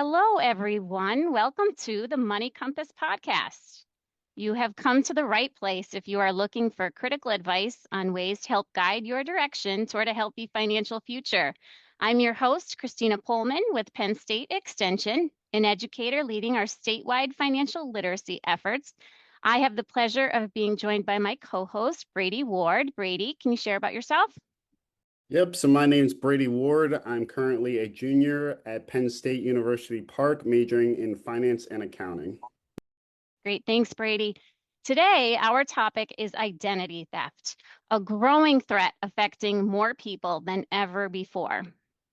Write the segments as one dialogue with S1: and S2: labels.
S1: Hello, everyone. Welcome to the Money Compass podcast. You have come to the right place if you are looking for critical advice on ways to help guide your direction toward a healthy financial future. I'm your host, Christina Pullman with Penn State Extension, an educator leading our statewide financial literacy efforts. I have the pleasure of being joined by my co-host, Brady Ward. Brady, can you share about yourself?
S2: Yep, so my name's Brady Ward. I'm currently a junior at Penn State University Park, majoring in finance and accounting.
S1: Great. Thanks, Brady. Today, our topic is identity theft, a growing threat affecting more people than ever before.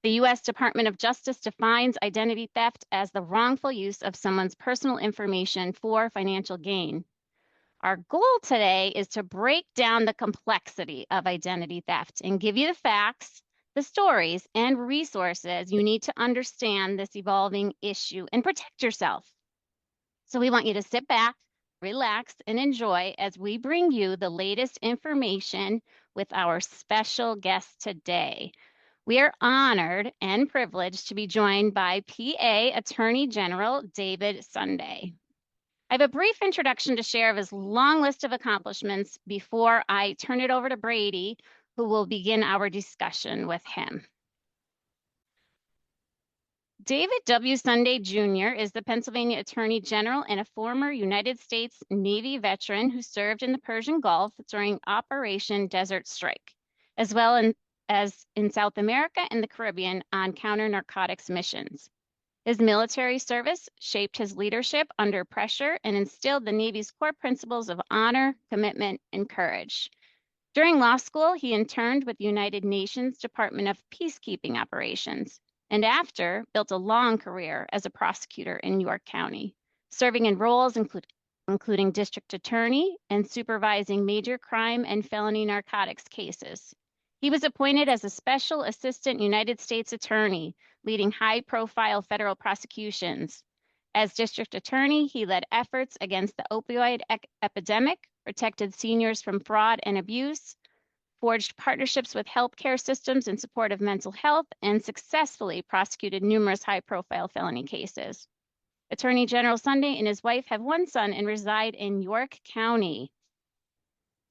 S1: The U.S. Department of Justice defines identity theft as the wrongful use of someone's personal information for financial gain. Our goal today is to break down the complexity of identity theft and give you the facts, the stories, and resources you need to understand this evolving issue and protect yourself. So we want you to sit back, relax, and enjoy as we bring you the latest information with our special guest today. We are honored and privileged to be joined by PA Attorney General David Sunday. I have a brief introduction to share of his long list of accomplishments before I turn it over to Brady, who will begin our discussion with him. David W. Sunday Jr. is the Pennsylvania Attorney General and a former United States Navy veteran who served in the Persian Gulf during Operation Desert Strike, as well as in South America and the Caribbean on counter-narcotics missions. His military service shaped his leadership under pressure and instilled the Navy's core principles of honor, commitment, and courage. During law school, he interned with the United Nations Department of Peacekeeping Operations, and after built a long career as a prosecutor in York County, serving in roles including district attorney and supervising major crime and felony narcotics cases. He was appointed as a special assistant United States attorney, leading high-profile federal prosecutions. As district attorney, he led efforts against the opioid epidemic, protected seniors from fraud and abuse, forged partnerships with healthcare systems in support of mental health, and successfully prosecuted numerous high-profile felony cases. Attorney General Sunday and his wife have one son and reside in York County.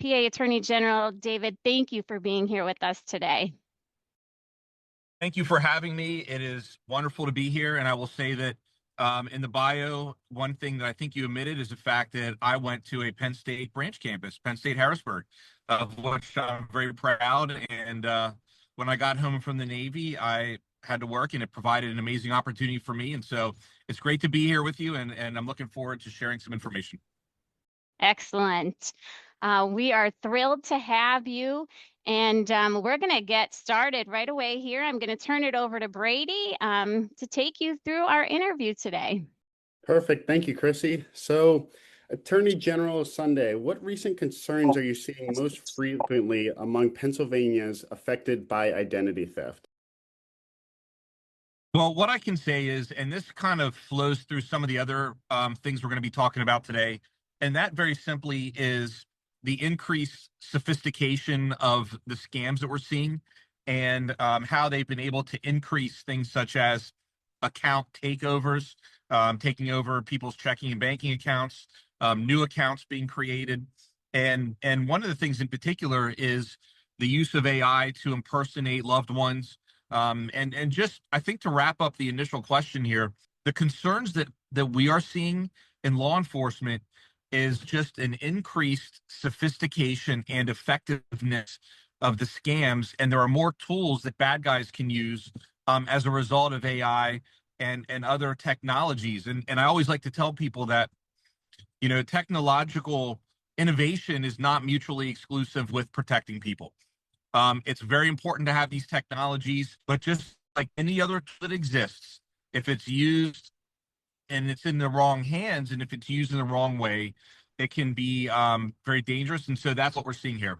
S1: PA Attorney General David, thank you for being here with us today.
S3: Thank you for having me. It is wonderful to be here. And I will say that in the bio, one thing that I think you omitted is the fact that I went to a Penn State branch campus, Penn State Harrisburg, of which I'm very proud. And when I got home from the Navy, I had to work, and it provided an amazing opportunity for me. And so it's great to be here with you, and I'm looking forward to sharing some information.
S1: Excellent. We are thrilled to have you, and we're going to get started right away here. I'm going to turn it over to Brady to take you through our interview today.
S2: Perfect. Thank you, Chrissy. So, Attorney General Sunday, what recent concerns are you seeing most frequently among Pennsylvanians affected by identity theft?
S3: Well, what I can say is, and this kind of flows through some of the other things we're going to be talking about today, and that very simply is the increased sophistication of the scams that we're seeing, and how they've been able to increase things such as account takeovers, taking over people's checking and banking accounts, new accounts being created. And one of the things in particular is the use of AI to impersonate loved ones. And just, I think, to wrap up the initial question here, the concerns that we are seeing in law enforcement is just an increased sophistication and effectiveness of the scams. And there are more tools that bad guys can use as a result of AI and other technologies. And I always like to tell people that, you know, technological innovation is not mutually exclusive with protecting people. It's very important to have these technologies, but just like any other tool that exists, if it's used and it's in the wrong hands, and if it's used in the wrong way, it can be very dangerous. And so that's what we're seeing here.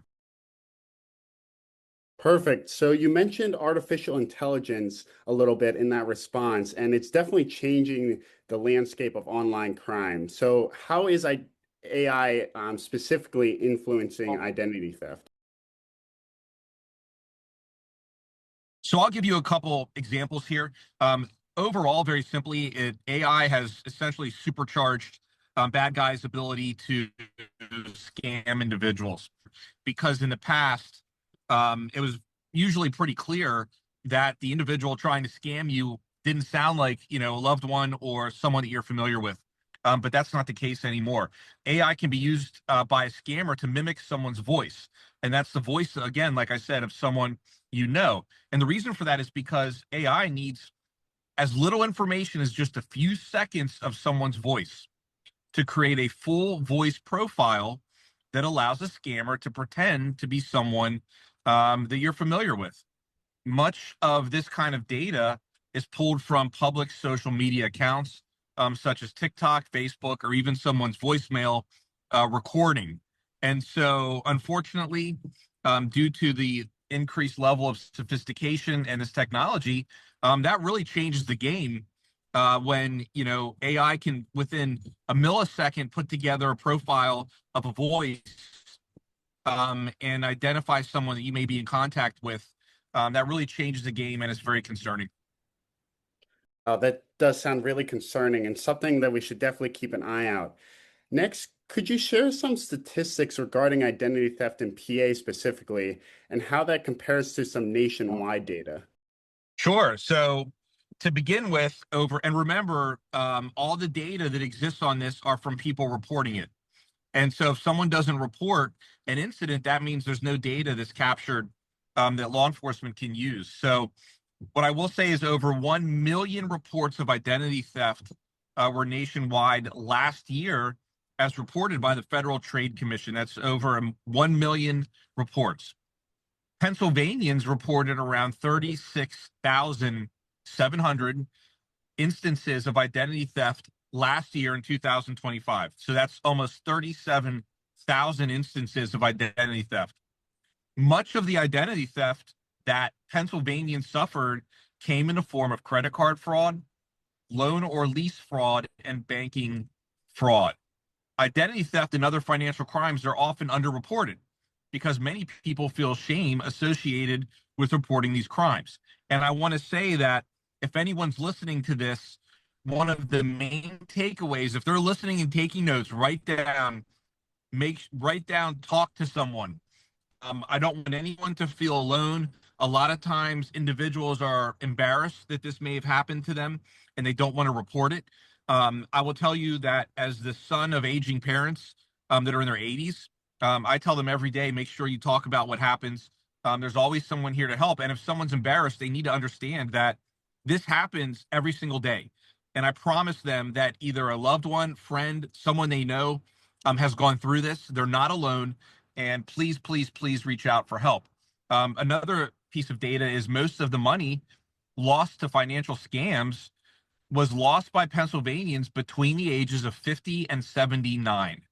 S2: Perfect. So you mentioned artificial intelligence a little bit in that response, and it's definitely changing the landscape of online crime. So how is AI specifically influencing identity theft?
S3: So I'll give you a couple examples here. overall, very simply, AI has essentially supercharged bad guys' ability to scam individuals. Because in the past, it was usually pretty clear that the individual trying to scam you didn't sound like, a loved one or someone that you're familiar with. But that's not the case anymore. AI can be used by a scammer to mimic someone's voice. And that's the voice, again, like I said, of someone you know. And the reason for that is because AI needs as little information as just a few seconds of someone's voice to create a full voice profile that allows a scammer to pretend to be someone that you're familiar with. Much of this kind of data is pulled from public social media accounts, such as TikTok, Facebook, or even someone's voicemail recording. And so, unfortunately, due to the increased level of sophistication and this technology, that really changes the game when AI can within a millisecond put together a profile of a voice and identify someone that you may be in contact with. That really changes the game, and it's very concerning.
S2: That does sound really concerning and something that we should definitely keep an eye out. Next, could you share some statistics regarding identity theft in PA specifically, and how that compares to some nationwide data?
S3: Sure. So to begin with, and remember, all the data that exists on this are from people reporting it. And so if someone doesn't report an incident, that means there's no data that's captured that law enforcement can use. So what I will say is over 1 million reports of identity theft were nationwide last year, as reported by the Federal Trade Commission. That's over 1 million reports. Pennsylvanians reported around 36,700 instances of identity theft last year in 2025. So that's almost 37,000 instances of identity theft. Much of the identity theft that Pennsylvanians suffered came in the form of credit card fraud, loan or lease fraud, and banking fraud. Identity theft and other financial crimes are often underreported because many people feel shame associated with reporting these crimes. And I want to say that if anyone's listening to this, one of the main takeaways, if they're listening and taking notes, write down, talk to someone. I don't want anyone to feel alone. A lot of times individuals are embarrassed that this may have happened to them and they don't want to report it. I will tell you that as the son of aging parents that are in their 80s, I tell them every day, make sure you talk about what happens. There's always someone here to help. And if someone's embarrassed, they need to understand that this happens every single day. And I promise them that either a loved one, friend, someone they know has gone through this. They're not alone. And please, please, please reach out for help. Another piece of data is most of the money lost to financial scams was lost by Pennsylvanians between the ages of 50 and 79.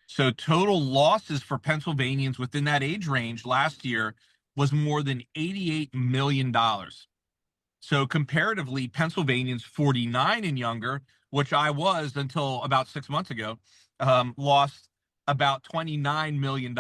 S3: So total losses for Pennsylvanians within that age range last year was more than $88 million. So comparatively, Pennsylvanians 49 and younger, which I was until about 6 months ago, lost about $29 million.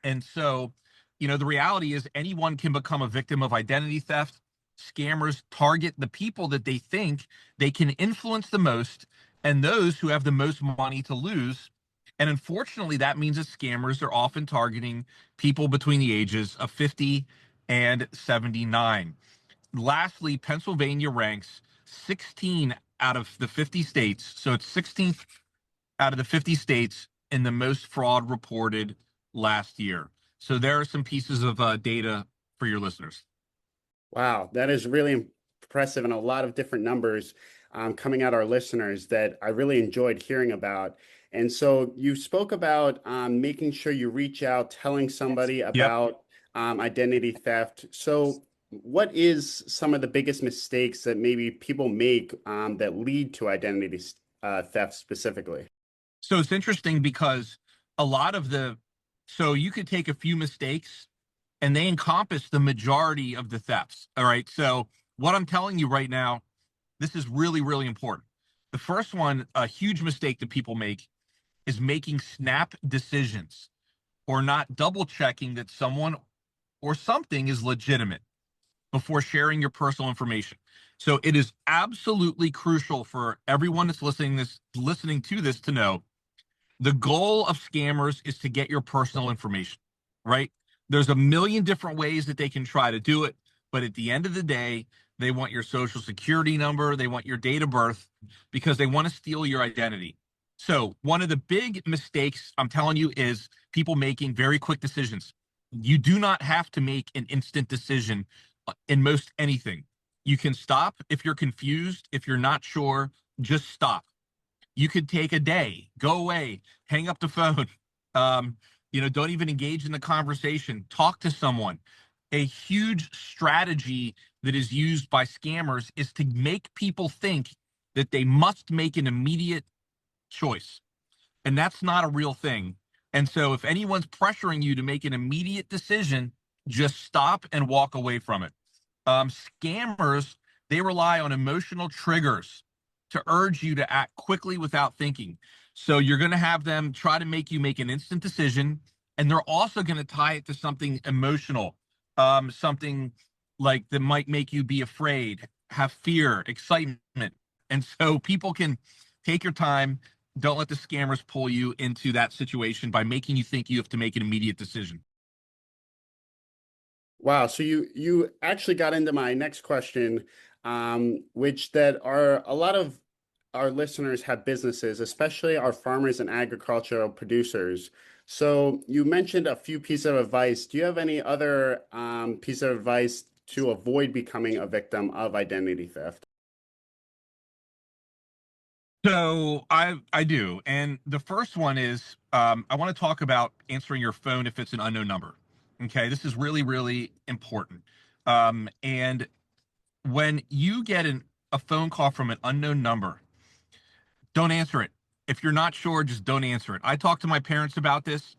S3: And so, the reality is anyone can become a victim of identity theft. Scammers target the people that they think they can influence the most and those who have the most money to lose. And unfortunately, that means that scammers are often targeting people between the ages of 50 and 79. Lastly, Pennsylvania ranks 16 out of the 50 states. So it's 16th out of the 50 states in the most fraud reported last year. So there are some pieces of data for your listeners.
S2: Wow, that is really impressive, and a lot of different numbers coming at our listeners that I really enjoyed hearing about. And so you spoke about making sure you reach out, telling somebody about identity theft. So what is some of the biggest mistakes that maybe people make that lead to identity theft specifically?
S3: So it's interesting because so you could take a few mistakes and they encompass the majority of the thefts. All right. So what I'm telling you right now, this is really, really important. The first one, a huge mistake that people make is making snap decisions or not double checking that someone or something is legitimate before sharing your personal information. So it is absolutely crucial for everyone that's listening to this to know the goal of scammers is to get your personal information, right? There's a million different ways that they can try to do it, but at the end of the day, they want your social security number, they want your date of birth, because they want to steal your identity. So one of the big mistakes, I'm telling you, is people making very quick decisions. You do not have to make an instant decision in most anything. You can stop if you're confused, if you're not sure, just stop. You could take a day, go away, hang up the phone. Um, don't even engage in the conversation. Talk to someone. A huge strategy that is used by scammers is to make people think that they must make an immediate choice. And that's not a real thing. And so if anyone's pressuring you to make an immediate decision, just stop and walk away from it. Scammers, they rely on emotional triggers to urge you to act quickly without thinking. So you're going to have them try to make you make an instant decision, and they're also going to tie it to something emotional, something like that might make you be afraid, have fear, excitement. And so people can take your time. Don't let the scammers pull you into that situation by making you think you have to make an immediate decision.
S2: Wow. So you actually got into my next question, which that are a lot of our listeners have businesses, especially our farmers and agricultural producers. So you mentioned a few pieces of advice. Do you have any other piece of advice to avoid becoming a victim of identity theft?
S3: So I do. And the first one is I want to talk about answering your phone if it's an unknown number. Okay, this is really, really important. And when you get a phone call from an unknown number, don't answer it. If you're not sure, just don't answer it. I talk to my parents about this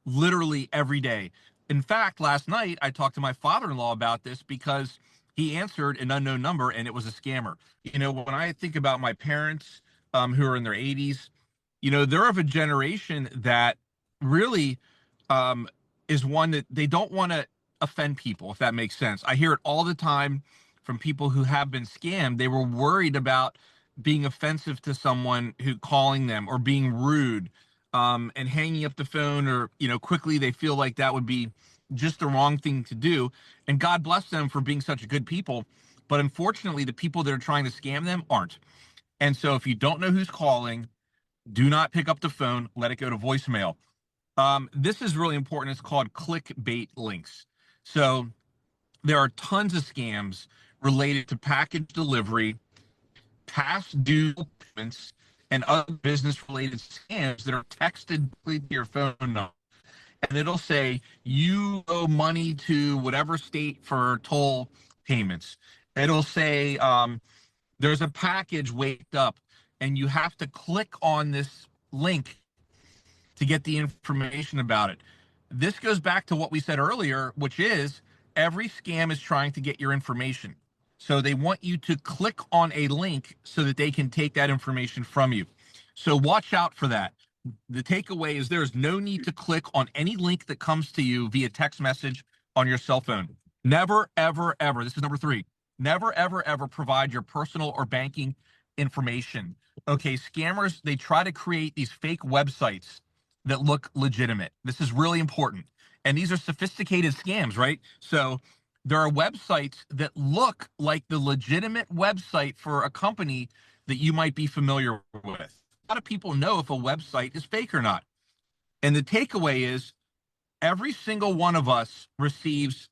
S3: literally every day. In fact, last night I talked to my father-in-law about this because he answered an unknown number and it was a scammer. When I think about my parents, who are in their 80s, they're of a generation that really um, is one that they don't want to offend people, if that makes sense. I hear it all the time from people who have been scammed. They were worried about being offensive to someone who calling them or being rude, and hanging up the phone, or quickly they feel like that would be just the wrong thing to do. And God bless them for being such good people, but unfortunately the people that are trying to scam them aren't. And so if you don't know who's calling, do not pick up the phone, let it go to voicemail. This is really important. It's called clickbait links. So there are tons of scams related to package delivery, past due payments, and other business related scams that are texted to your phone number. And it'll say you owe money to whatever state for toll payments. It'll say there's a package waked up and you have to click on this link to get the information about it. This goes back to what we said earlier, which is every scam is trying to get your information. So they want you to click on a link so that they can take that information from you. So watch out for that. The takeaway is there's no need to click on any link that comes to you via text message on your cell phone. Never, ever, ever. This is number 3. Never, ever, ever provide your personal or banking information. Okay, scammers, they try to create these fake websites that look legitimate. This is really important. And these are sophisticated scams, right? So there are websites that look like the legitimate website for a company that you might be familiar with. A lot of people know if a website is fake or not. And the takeaway is every single one of us receives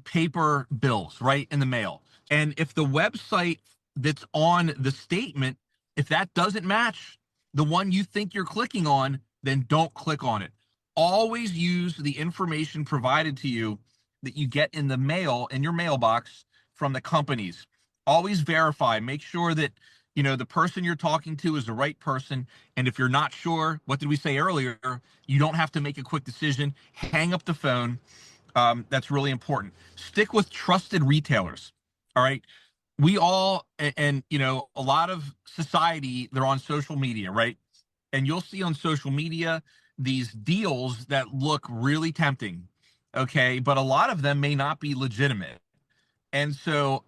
S3: paper bills, right, in the mail. And if the website that's on the statement, if that doesn't match the one you think you're clicking on, then don't click on it. Always use the information provided to you that you get in the mail, in your mailbox, from the companies. Always verify. Make sure that the person you're talking to is the right person. And if you're not sure, what did we say earlier? You don't have to make a quick decision. Hang up the phone. That's really important. Stick with trusted retailers. All right. We all, and a lot of society, they're on social media, right? And you'll see on social media these deals that look really tempting. Okay. But a lot of them may not be legitimate. And so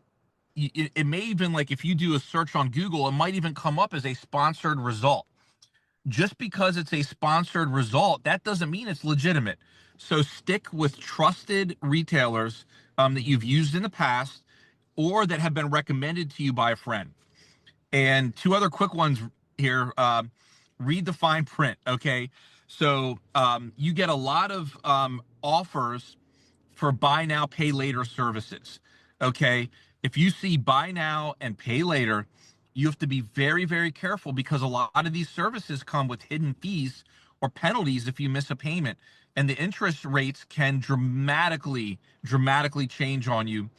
S3: it may even, like, if you do a search on Google, it might even come up as a sponsored result. Just because it's a sponsored result, that doesn't mean it's legitimate. So stick with trusted retailers that you've used in the past or that have been recommended to you by a friend. And two other quick ones here. Read the fine print. Okay. So you get a lot of offers for buy now, pay later services. Okay. If you see buy now and pay later, you have to be very, very careful because a lot of these services come with hidden fees or penalties if you miss a payment. And the interest rates can dramatically change on you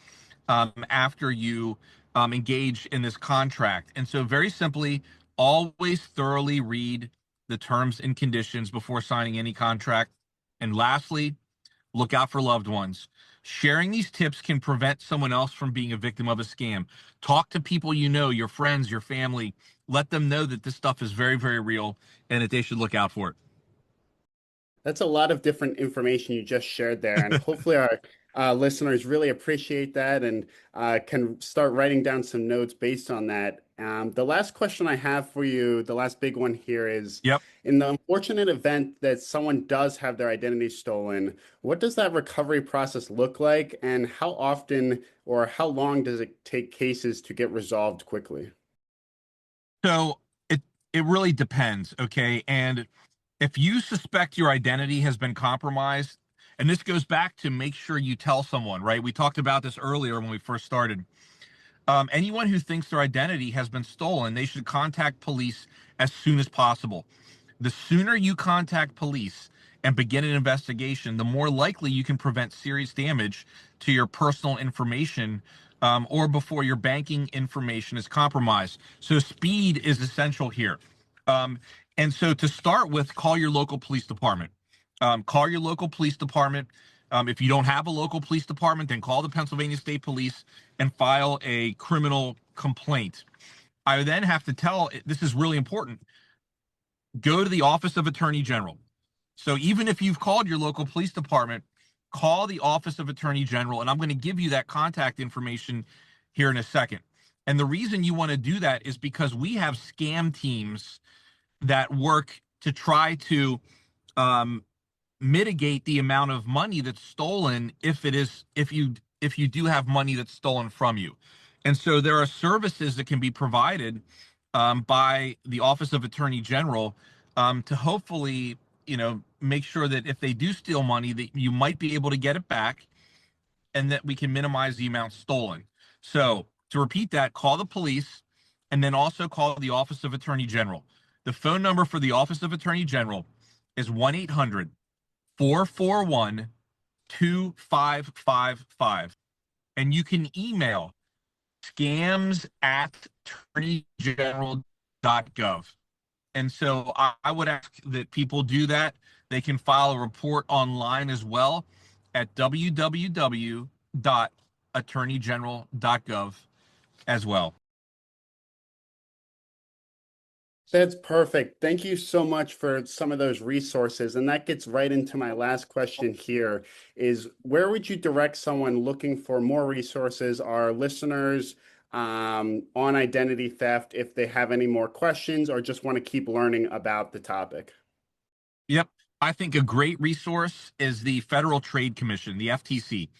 S3: after you engage in this contract. And so, very simply, always thoroughly read the terms and conditions before signing any contract. And lastly, look out for loved ones. Sharing these tips can prevent someone else from being a victim of a scam. Talk to people you know, your friends, your family. Let them know that this stuff is very, very real and that they should look out for it.
S2: That's a lot of different information you just shared there, and hopefully our listeners really appreciate that and can start writing down some notes based on that. The last question I have for you, the last big one here is,
S3: Yep.
S2: in the unfortunate event that someone does have their identity stolen, what does that recovery process look like, and how often or how long does it take cases to get resolved quickly?
S3: So it really depends, okay? And if you suspect your identity has been compromised, and this goes back to make sure you tell someone, right? We talked about this earlier when we first started. Anyone who thinks their identity has been stolen, they should contact police as soon as possible. The sooner you contact police and begin an investigation, the more likely you can prevent serious damage to your personal information or before your banking information is compromised. So speed is essential here. And so to start with, call your local police department. Call your local police department. If you don't have a local police department, then call the Pennsylvania State Police and file a criminal complaint. I then have to tell, this is really important, go to the Office of Attorney General. So even if you've called your local police department, call the Office of Attorney General, and I'm going to give you that contact information here in a second. And the reason you want to do that is because we have scam teams that work to try to mitigate the amount of money that's stolen if you do have money that's stolen from you. And so there are services that can be provided by the Office of Attorney General to hopefully, make sure that if they do steal money, that you might be able to get it back and that we can minimize the amount stolen. So to repeat that, call the police and then also call the Office of Attorney General. The phone number for the Office of Attorney General is 1-800-441-2555. And you can email scams@attorneygeneral.gov. And so I would ask that people do that. They can file a report online as well at www.attorneygeneral.gov as well.
S2: That's perfect. Thank you so much for some of those resources. And that gets right into my last question here is, where would you direct someone looking for more resources, our listeners, on identity theft, if they have any more questions or just want to keep learning about the topic?
S3: Yep. I think a great resource is the Federal Trade Commission, the FTC.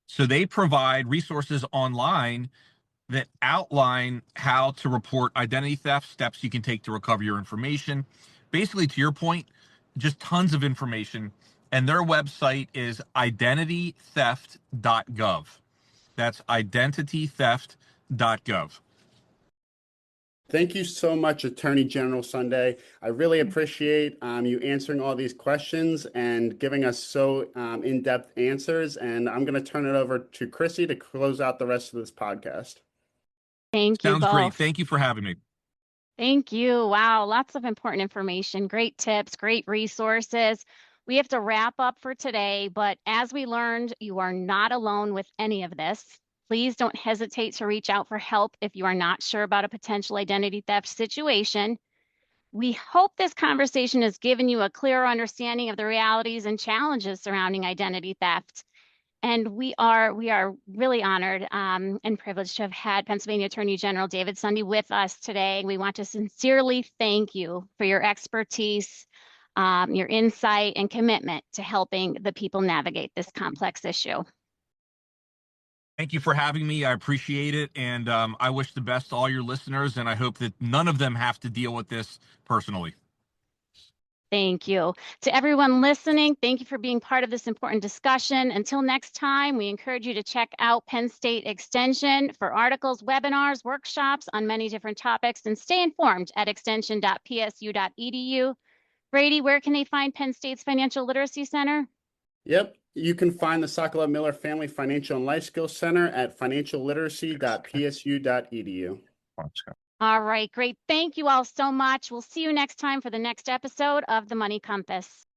S3: So they provide resources online that outline how to report identity theft, steps you can take to recover your information. Basically, to your point, just tons of information. And their website is identitytheft.gov. That's identitytheft.gov.
S2: Thank you so much, Attorney General Sunday. I really appreciate you answering all these questions and giving us so in-depth answers. And I'm going to turn it over to Chrissy to close out the rest of this podcast.
S1: Thank you
S3: Sounds great.
S1: both.
S3: Thank you for having me.
S1: Thank you. Wow, lots of important information, great tips, great resources. We have to wrap up for today, but as we learned, you are not alone with any of this. Please don't hesitate to reach out for help if you are not sure about a potential identity theft situation. We hope this conversation has given you a clearer understanding of the realities and challenges surrounding identity theft. And we are really honored and privileged to have had Pennsylvania Attorney General David Sunday with us today. We want to sincerely thank you for your expertise, your insight, and commitment to helping the people navigate this complex issue.
S3: Thank you for having me. I appreciate it. And I wish the best to all your listeners. And I hope that none of them have to deal with this personally.
S1: Thank you. To everyone listening, thank you for being part of this important discussion. Until next time, we encourage you to check out Penn State Extension for articles, webinars, workshops on many different topics, and stay informed at extension.psu.edu. Brady, where can they find Penn State's Financial Literacy Center?
S2: Yep. You can find the Sokolov Miller Family Financial and Life Skills Center at financialliteracy.psu.edu.
S1: All right, great. Thank you all so much. We'll see you next time for the next episode of The Money Compass.